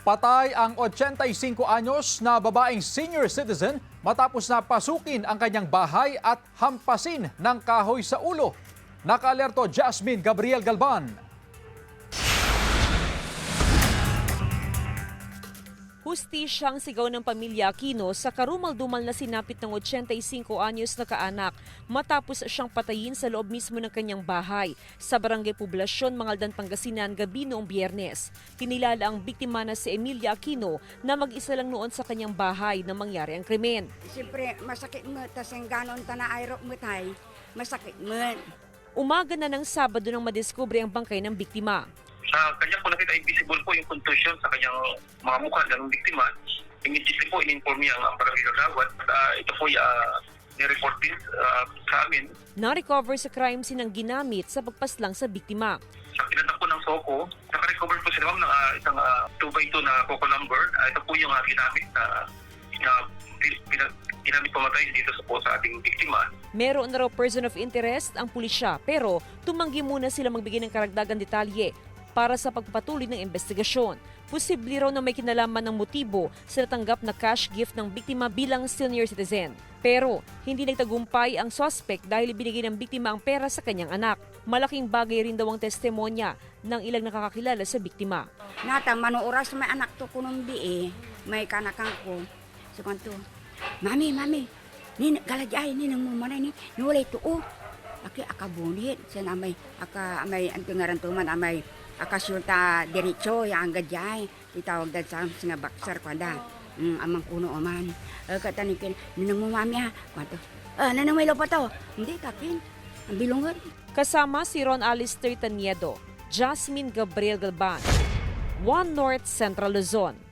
Patay ang 85 anyos na babaeng senior citizen matapos na pasukin ang kanyang bahay at hampasin ng kahoy sa ulo. Nakaalerto Jasmine Gabriel Galban. Hustisyang sigaw ng pamilya Aquino sa karumal-dumal na sinapit ng 85 anyos na kaanak matapos siyang patayin sa loob mismo ng kanyang bahay sa Barangay Poblasyon, Mangaldan, Pangasinan gabi noong Biyernes. Kinilala ang biktima na si Emilia Aquino na mag-isa lang noon sa kanyang bahay nang mangyari ang krimen. Siyempre, masakit mo, tas yung ganon na aerok mo tay, masakit mo. Umaga na ng Sabado nang madiskubre ang bangkay ng biktima. Sa kanya po nakita visible po yung contusion sa kanyang mga mukha ng biktima. Immediately po in-inform niya ang barangay Gagawad. Ito po ni-report din sa amin. Na-recover sa crime scene ang ginamit sa pagpaslang sa biktima. Sa pinatak po ng Soko, naka-recover po sila ng isang 2x2 na coco lumber. Ito po yung ginamit na ginamit pamatay dito sa ating biktima. Meron na raw person of interest ang pulisya pero tumanggi muna sila magbigay ng karagdagang detalye para sa pagpatuloy ng investigasyon. Posible raw na may kinalaman ng motibo sa natanggap na cash gift ng biktima bilang senior citizen. Pero hindi nagtagumpay ang suspect dahil ibinigay ng biktima ang pera sa kanyang anak. Malaking bagay rin daw ang testimonya ng ilang nakakakilala sa biktima. Nata, manuoras may anak to kunong may kanakang ko. So kanto, mami, nin galajay ninang mumanay ni wala ito Aki akabunit sa amay antungaran tuman amay akasulta diretso yang gajay itawag dad sa nga baksar kwada. Amang kuno oman. Katanikin ninang mo mami ha. Kanto. Nanang may lopato. Hindi kakin. Ang bilungan. Kasama si Ron Alistair Taniedo, Jasmine Gabriel Galban, One North Central Luzon.